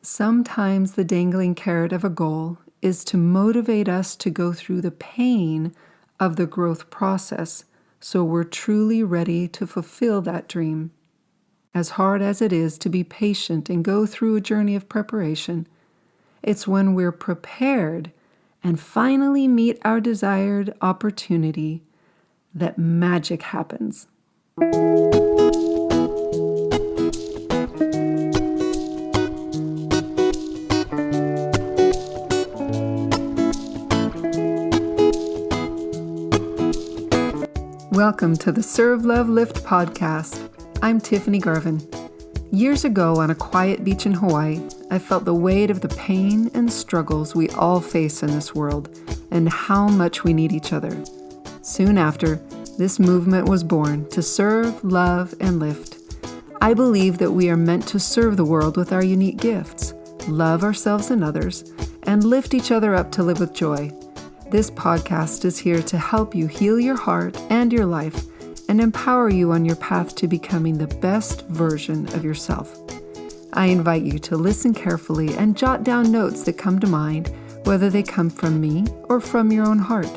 Sometimes the dangling carrot of a goal is to motivate us to go through the pain of the growth process so we're truly ready to fulfill that dream. As hard as it is to be patient and go through a journey of preparation, it's when we're prepared and finally meet our desired opportunity that magic happens. Welcome to the Serve, Love, Lift podcast. I'm Tiffany Garvin. Years ago on a quiet beach in Hawaii, I felt the weight of the pain and struggles we all face in this world and how much we need each other. Soon after, this movement was born to serve, love, and lift. I believe that we are meant to serve the world with our unique gifts, love ourselves and others, and lift each other up to live with joy. This podcast is here to help you heal your heart and your life and empower you on your path to becoming the best version of yourself. I invite you to listen carefully and jot down notes that come to mind, whether they come from me or from your own heart.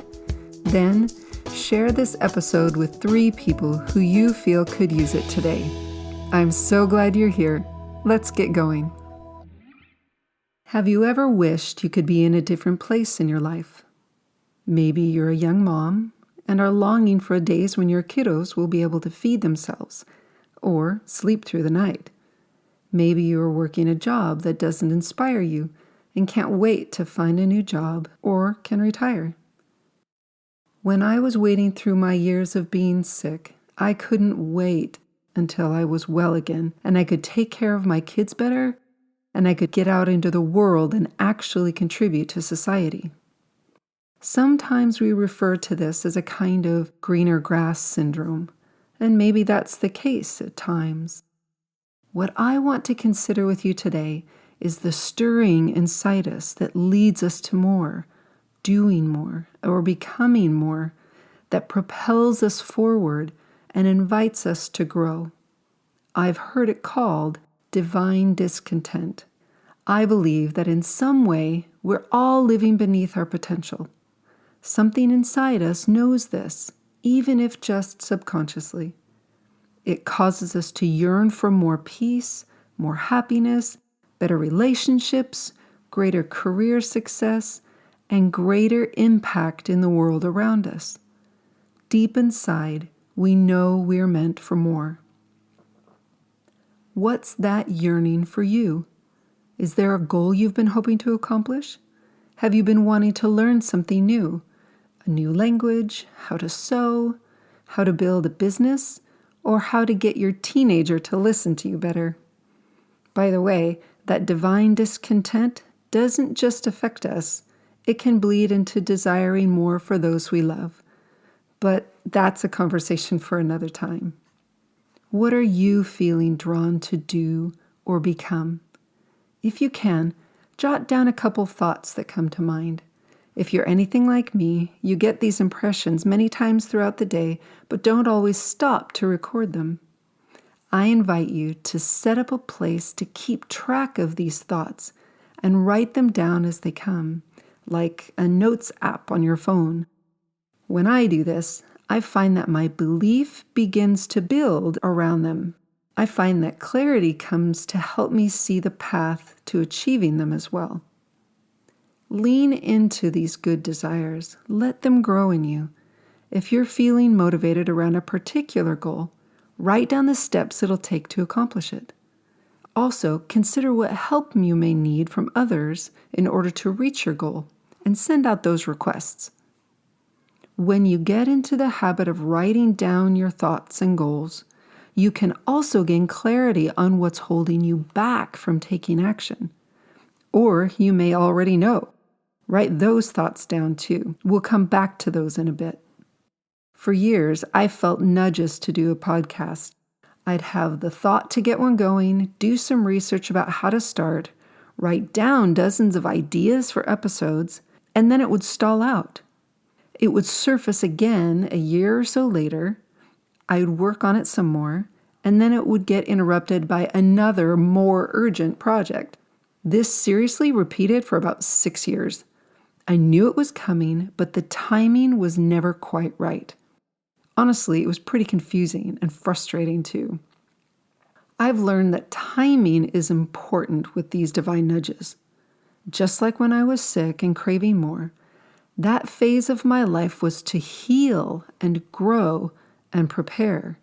Then, share this episode with 3 people who you feel could use it today. I'm so glad you're here. Let's get going. Have you ever wished you could be in a different place in your life? Maybe you're a young mom and are longing for days when your kiddos will be able to feed themselves or sleep through the night. Maybe you're working a job that doesn't inspire you and can't wait to find a new job or can retire. When I was waiting through my years of being sick, I couldn't wait until I was well again and I could take care of my kids better and I could get out into the world and actually contribute to society. Sometimes we refer to this as a kind of greener grass syndrome, and maybe that's the case at times. What I want to consider with you today is the stirring inside us that leads us to more, doing more, or becoming more, that propels us forward and invites us to grow. I've heard it called Divine Discontent. I believe that in some way we're all living beneath our potential. Something inside us knows this, even if just subconsciously. It causes us to yearn for more peace, more happiness, better relationships, greater career success, and greater impact in the world around us. Deep inside, we know we're meant for more. What's that yearning for you? Is there a goal you've been hoping to accomplish? Have you been wanting to learn something new? A new language, how to sew, how to build a business, or how to get your teenager to listen to you better. By the way, that divine discontent doesn't just affect us. It can bleed into desiring more for those we love. But that's a conversation for another time. What are you feeling drawn to do or become? If you can, jot down a couple thoughts that come to mind. If you're anything like me, you get these impressions many times throughout the day, but don't always stop to record them. I invite you to set up a place to keep track of these thoughts and write them down as they come, like a notes app on your phone. When I do this, I find that my belief begins to build around them. I find that clarity comes to help me see the path to achieving them as well. Lean into these good desires. Let them grow in you. If you're feeling motivated around a particular goal, write down the steps it'll take to accomplish it. Also, consider what help you may need from others in order to reach your goal, and send out those requests. When you get into the habit of writing down your thoughts and goals, you can also gain clarity on what's holding you back from taking action. Or you may already know. Write those thoughts down too. We'll come back to those in a bit. For years, I felt nudges to do a podcast. I'd have the thought to get one going, do some research about how to start, write down dozens of ideas for episodes, and then it would stall out. It would surface again a year or so later. I would work on it some more, and then it would get interrupted by another, more urgent project. This seriously repeated for about 6 years. I knew it was coming, but the timing was never quite right. Honestly, it was pretty confusing and frustrating too. I've learned that timing is important with these divine nudges. Just like when I was sick and craving more, that phase of my life was to heal and grow and prepare.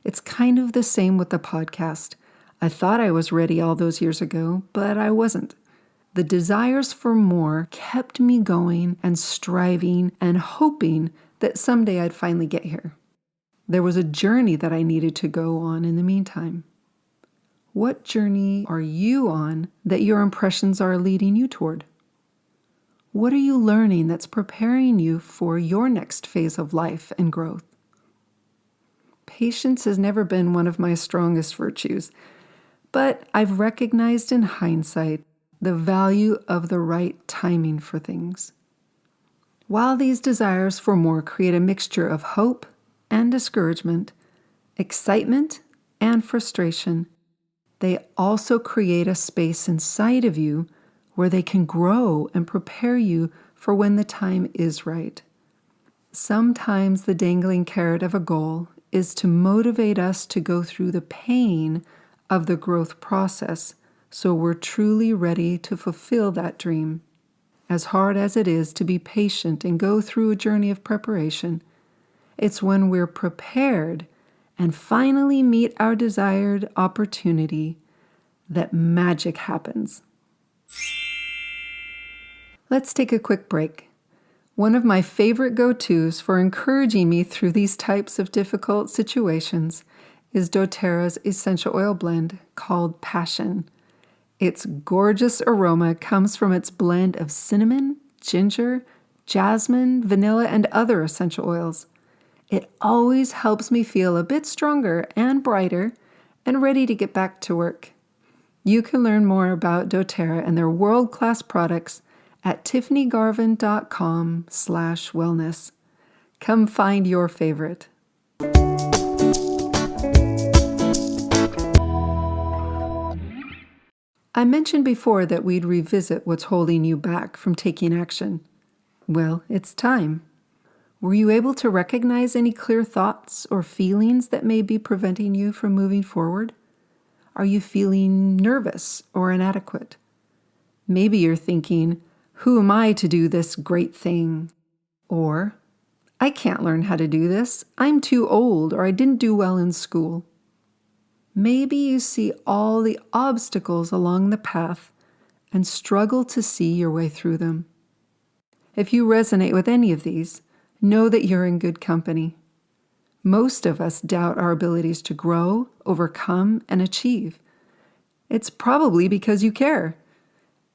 It's kind of the same with the podcast. I thought I was ready all those years ago, but I wasn't. The desires for more kept me going and striving and hoping that someday I'd finally get here. There was a journey that I needed to go on in the meantime. What journey are you on that your impressions are leading you toward? What are you learning that's preparing you for your next phase of life and growth? Patience has never been one of my strongest virtues, but I've recognized in hindsight the value of the right timing for things. While these desires for more create a mixture of hope and discouragement, excitement and frustration, they also create a space inside of you where they can grow and prepare you for when the time is right. Sometimes the dangling carrot of a goal is to motivate us to go through the pain of the growth process so we're truly ready to fulfill that dream. As hard as it is to be patient and go through a journey of preparation, it's when we're prepared and finally meet our desired opportunity that magic happens. Let's take a quick break. One of my favorite go-tos for encouraging me through these types of difficult situations is doTERRA's essential oil blend called Passion. Its gorgeous aroma comes from its blend of cinnamon, ginger, jasmine, vanilla, and other essential oils. It always helps me feel a bit stronger and brighter and ready to get back to work. You can learn more about doTERRA and their world-class products at tiffanygarvin.com/wellness. Come find your favorite. I mentioned before that we'd revisit what's holding you back from taking action. Well, it's time. Were you able to recognize any clear thoughts or feelings that may be preventing you from moving forward? Are you feeling nervous or inadequate? Maybe you're thinking, who am I to do this great thing? Or, I can't learn how to do this. I'm too old, or I didn't do well in school. Maybe you see all the obstacles along the path and struggle to see your way through them. If you resonate with any of these, know that you're in good company. Most of us doubt our abilities to grow, overcome, and achieve. It's probably because you care.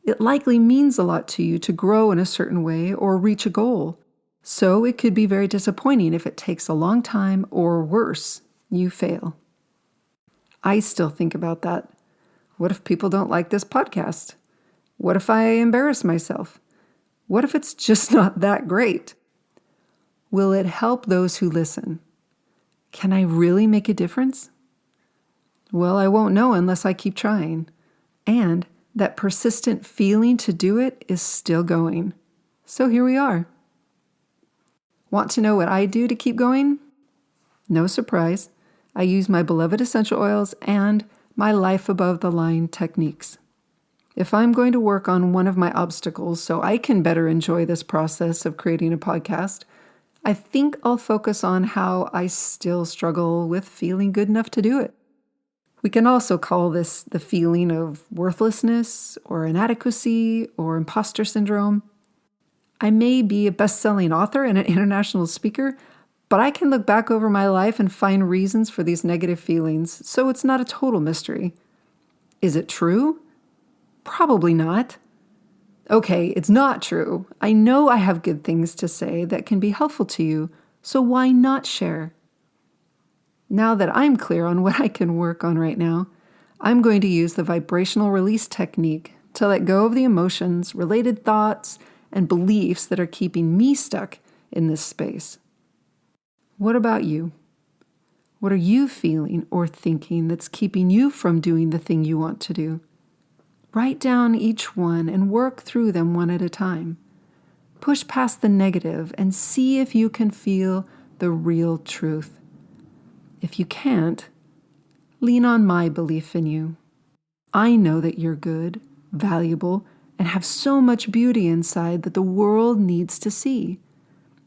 It likely means a lot to you to grow in a certain way or reach a goal. So it could be very disappointing if it takes a long time or worse, you fail. I still think about that. What if people don't like this podcast? What if I embarrass myself? What if it's just not that great? Will it help those who listen? Can I really make a difference? Well, I won't know unless I keep trying. And that persistent feeling to do it is still going. So here we are. Want to know what I do to keep going? No surprise. I use my beloved essential oils and my life above the line techniques. If I'm going to work on one of my obstacles so I can better enjoy this process of creating a podcast, I think I'll focus on how I still struggle with feeling good enough to do it. We can also call this the feeling of worthlessness or inadequacy or imposter syndrome. I may be a best-selling author and an international speaker, but I can look back over my life and find reasons for these negative feelings, so it's not a total mystery. Is it true? Probably not. Okay, it's not true. I know I have good things to say that can be helpful to you, so why not share? Now that I'm clear on what I can work on right now, I'm going to use the vibrational release technique to let go of the emotions, related thoughts, and beliefs that are keeping me stuck in this space. What about you? What are you feeling or thinking that's keeping you from doing the thing you want to do? Write down each one and work through them one at a time. Push past the negative and see if you can feel the real truth. If you can't, lean on my belief in you. I know that you're good, valuable, and have so much beauty inside that the world needs to see.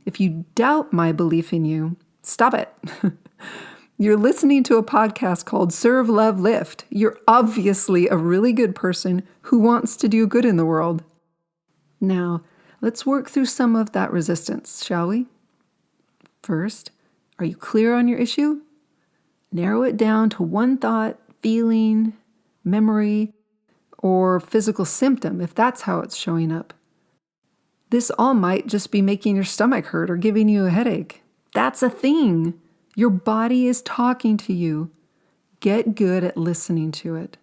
If you doubt my belief in you, stop it. You're listening to a podcast called Serve, Love, Lift. You're obviously a really good person who wants to do good in the world. Now, let's work through some of that resistance, shall we? First, are you clear on your issue? Narrow it down to one thought, feeling, memory, or physical symptom if that's how it's showing up. This all might just be making your stomach hurt or giving you a headache. That's a thing. Your body is talking to you. Get good at listening to it.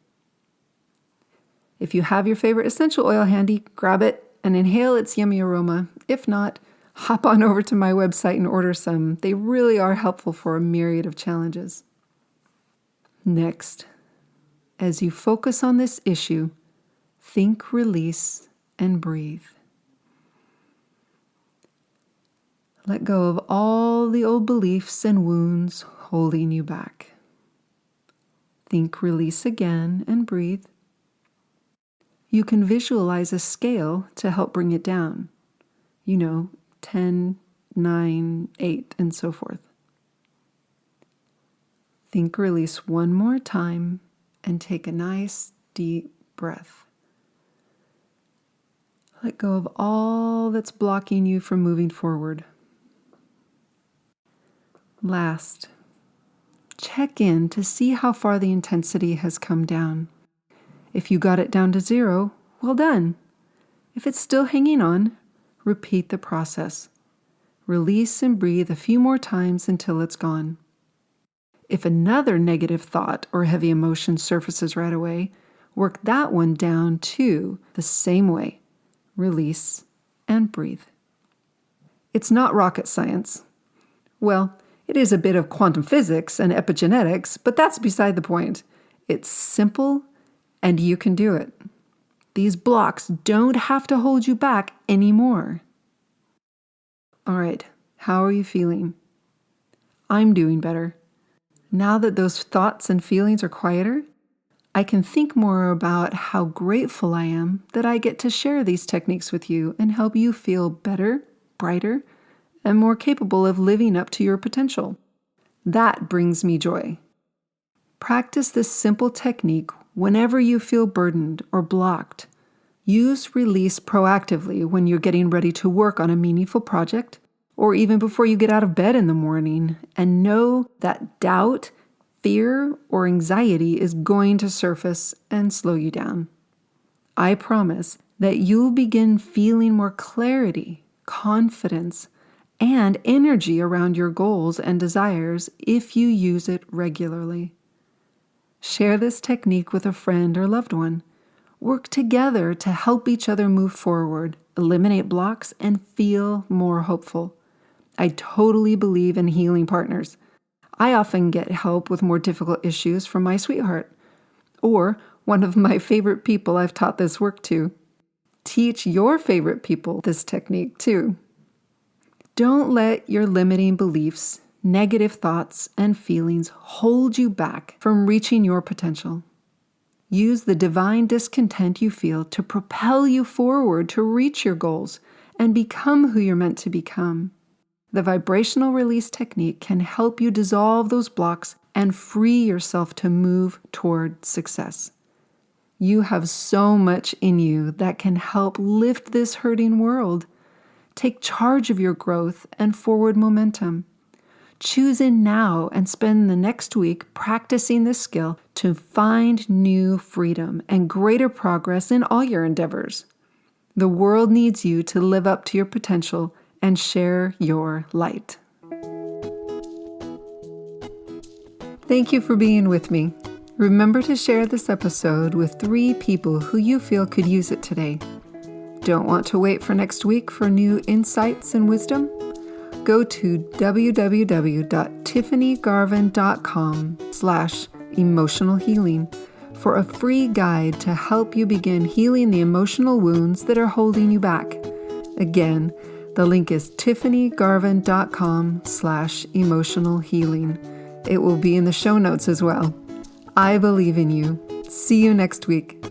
If you have your favorite essential oil handy, grab it and inhale its yummy aroma. If not, hop on over to my website and order some. They really are helpful for a myriad of challenges. Next, as you focus on this issue, think, release, and breathe. Let go of all the old beliefs and wounds holding you back. Think, release again, and breathe. You can visualize a scale to help bring it down. 10, 9, 8, and so forth. Think, release one more time, and take a nice, deep breath. Let go of all that's blocking you from moving forward. Last, check in to see how far the intensity has come down. If you got it down to 0, well done. If it's still hanging on, repeat the process. Release and breathe a few more times until it's gone. If another negative thought or heavy emotion surfaces right away, work that one down too, the same way. Release and breathe. It's not rocket science. Well, it is a bit of quantum physics and epigenetics, but that's beside the point. It's simple, and you can do it. These blocks don't have to hold you back anymore. All right, how are you feeling? I'm doing better. Now that those thoughts and feelings are quieter, I can think more about how grateful I am that I get to share these techniques with you and help you feel better, brighter, and more capable of living up to your potential. That brings me joy. Practice this simple technique whenever you feel burdened or blocked. Use release proactively when you're getting ready to work on a meaningful project, or even before you get out of bed in the morning, and know that doubt, fear, or anxiety is going to surface and slow you down. I promise that you'll begin feeling more clarity, confidence, and energy around your goals and desires if you use it regularly. Share this technique with a friend or loved one. Work together to help each other move forward, eliminate blocks, and feel more hopeful. I totally believe in healing partners. I often get help with more difficult issues from my sweetheart, or one of my favorite people I've taught this work to. Teach your favorite people this technique too. Don't let your limiting beliefs, negative thoughts, and feelings hold you back from reaching your potential. Use the divine discontent you feel to propel you forward to reach your goals and become who you're meant to become. The vibrational release technique can help you dissolve those blocks and free yourself to move toward success. You have so much in you that can help lift this hurting world. Take charge of your growth and forward momentum. Choose in now and spend the next week practicing this skill to find new freedom and greater progress in all your endeavors. The world needs you to live up to your potential and share your light. Thank you for being with me. Remember to share this episode with 3 people who you feel could use it today. Don't want to wait for next week for new insights and wisdom? Go to www.tiffanygarvin.com/emotional healing for a free guide to help you begin healing the emotional wounds that are holding you back. Again, the link is tiffanygarvin.com/emotional healing. It will be in the show notes as well. I believe in you. See you next week.